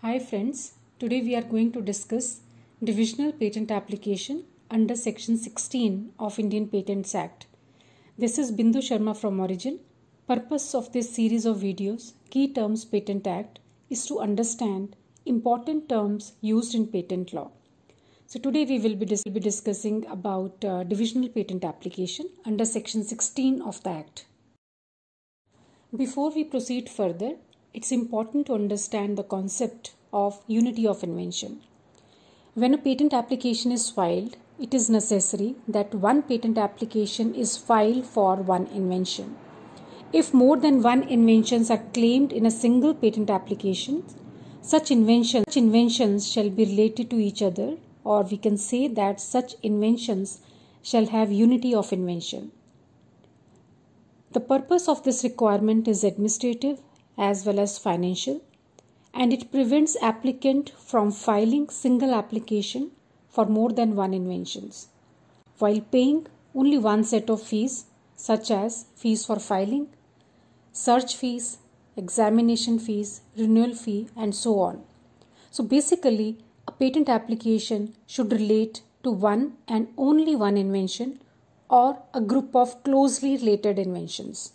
Hi friends, today we are going to discuss divisional patent application under section 16 of Indian Patents Act. This is Bindu Sharma from Origin. Purpose of this series of videos, Key Terms Patent Act, is to understand important terms used in patent law. So today we will be discussing about divisional patent application under section 16 of the Act. Before we proceed further, it's important to understand the concept of unity of invention. When a patent application is filed, it is necessary that one patent application is filed for one invention. If more than one inventions are claimed in a single patent application, such inventions shall be related to each other, or we can say that such inventions shall have unity of invention. The purpose of this requirement is administrative as well as financial, and it prevents applicant from filing single application for more than one inventions, while paying only one set of fees such as fees for filing, search fees, examination fees, renewal fee, and so on. So basically, a patent application should relate to one and only one invention or a group of closely related inventions.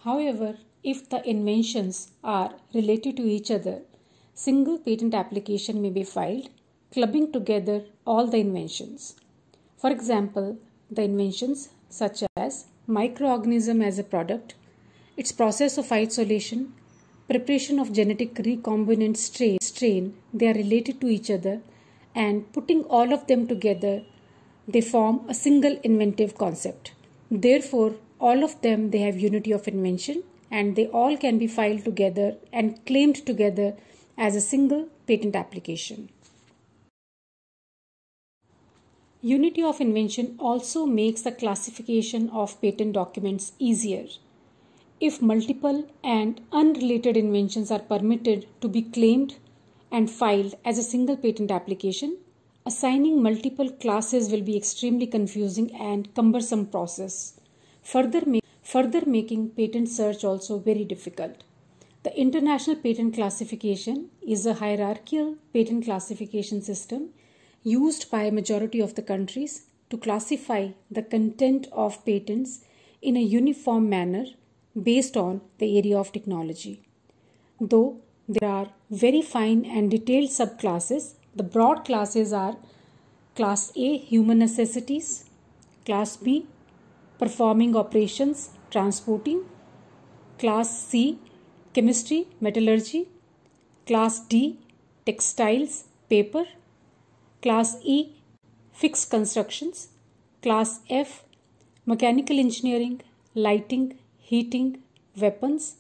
However, if the inventions are related to each other, single patent application may be filed, clubbing together all the inventions. For example, the inventions such as microorganism as a product, its process of isolation, preparation of genetic recombinant strain, they are related to each other, and putting all of them together, they form a single inventive concept. Therefore, all of them, they have unity of invention, and they all can be filed together and claimed together as a single patent application. Unity of invention also makes the classification of patent documents easier. If multiple and unrelated inventions are permitted to be claimed and filed as a single patent application, assigning multiple classes will be extremely confusing and cumbersome process, further making patent search also very difficult. The International Patent Classification is a hierarchical patent classification system used by a majority of the countries to classify the content of patents in a uniform manner based on the area of technology. Though there are very fine and detailed subclasses, the broad classes are Class A, Human Necessities; Class B, Performing Operations, Transporting; Class C, Chemistry, Metallurgy; Class D, Textiles, Paper; Class E, Fixed Constructions; Class F, Mechanical Engineering, Lighting, Heating, Weapons;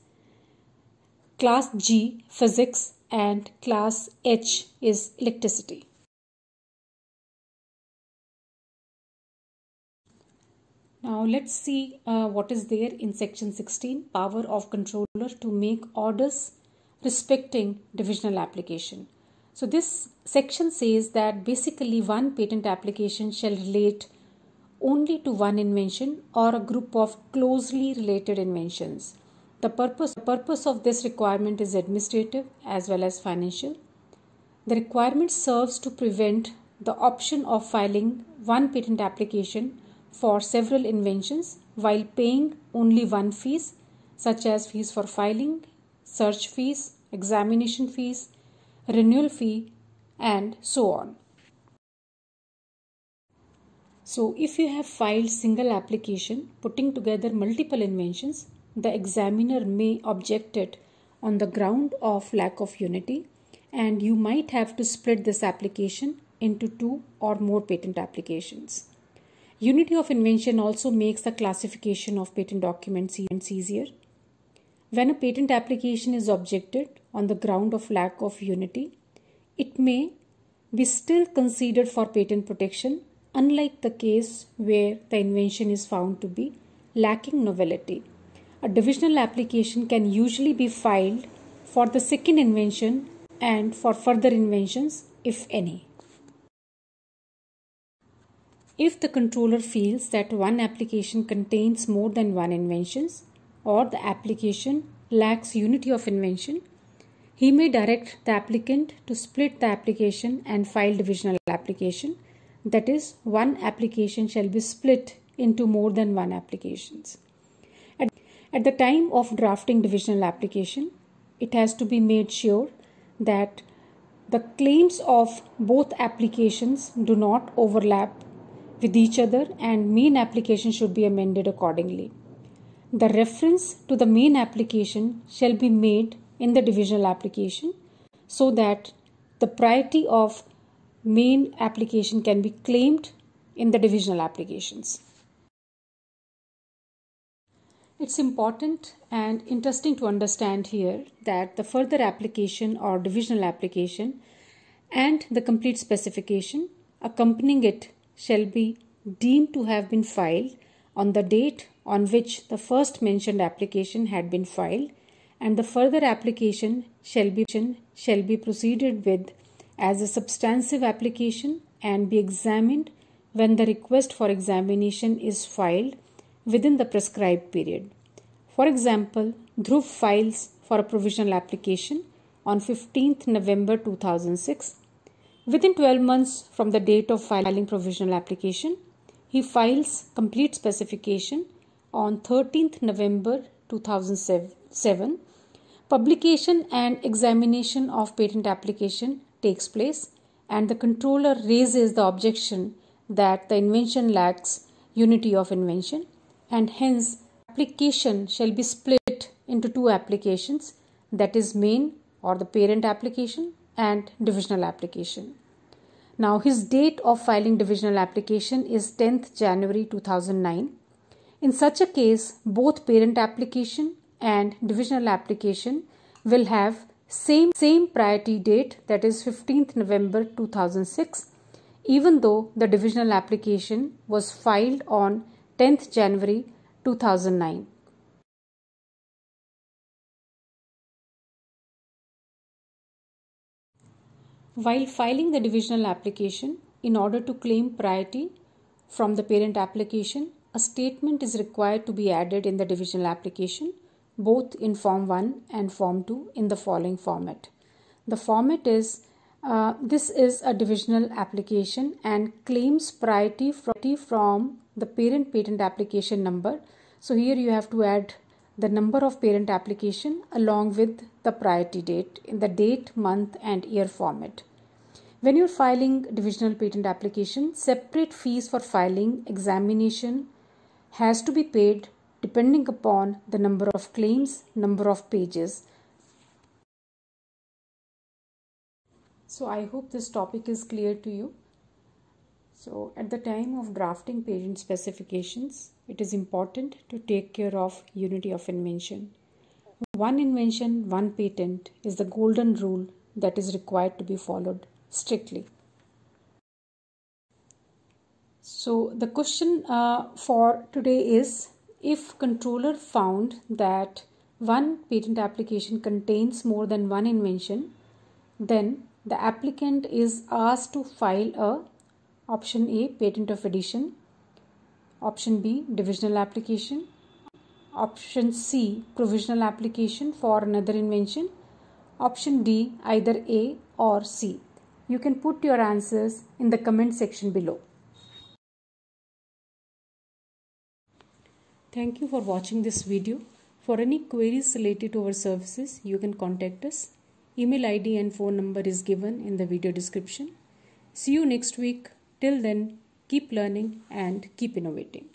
Class G, Physics; and Class H is Electricity. Now let's see what is there in section 16, power of controller to make orders respecting divisional application. So this section says that basically one patent application shall relate only to one invention or a group of closely related inventions. The purpose of this requirement is administrative as well as financial. The requirement serves to prevent the option of filing one patent application for several inventions while paying only one fees, such as fees for filing, search fees, examination fees, renewal fee, and so on. So if you have filed single application putting together multiple inventions, the examiner may object it on the ground of lack of unity, and you might have to split this application into two or more patent applications. Unity of invention also makes the classification of patent documents easier. When a patent application is objected on the ground of lack of unity, it may be still considered for patent protection, unlike the case where the invention is found to be lacking novelty. A divisional application can usually be filed for the second invention and for further inventions, if any. If the controller feels that one application contains more than one invention or the application lacks unity of invention, He may direct the applicant to split the application and file divisional application. That is, one application shall be split into more than one applications. At the time of drafting divisional application, it has to be made sure that the claims of both applications do not overlap with each other, and main application should be amended accordingly. The reference to the main application shall be made in the divisional application so that the priority of main application can be claimed in the divisional applications. It's important and interesting to understand here that the further application or divisional application and the complete specification accompanying it shall be deemed to have been filed on the date on which the first mentioned application had been filed, and the further application shall be proceeded with as a substantive application and be examined when the request for examination is filed within the prescribed period. For example, Dhruv files for a provisional application on 15th November 2006. Within 12 months from the date of filing provisional application, he files complete specification on 13th November 2007. Publication and examination of patent application takes place, and the controller raises the objection that the invention lacks unity of invention, and hence application shall be split into two applications, that is main or the parent application and divisional application. Now his date of filing divisional application is 10th January 2009. In such a case, both parent application and divisional application will have same priority date, that is 15th November 2006, even though the divisional application was filed on 10th January 2009. While filing the divisional application, in order to claim priority from the parent application, a statement is required to be added in the divisional application, both in Form 1 and Form 2 in the following format. The format is, this is a divisional application and claims priority from the parent patent application number. So here you have to add the number of parent application along with the priority date in the date, month and year format. When you're filing divisional patent application, separate fees for filing, examination has to be paid depending upon the number of claims, number of pages. So I hope this topic is clear to you. So at the time of drafting patent specifications, it is important to take care of unity of invention. One invention, one patent is the golden rule that is required to be followed strictly. So the question for today is, if controller found that one patent application contains more than one invention, then the applicant is asked to file a option A, patent of addition, option B, divisional application, option C, provisional application for another invention, option D, either A or C. You can put your answers in the comment section below. Thank you for watching this video. For any queries related to our services, you can contact us. Email ID and phone number is given in the video description. See you next week. Till then, keep learning and keep innovating.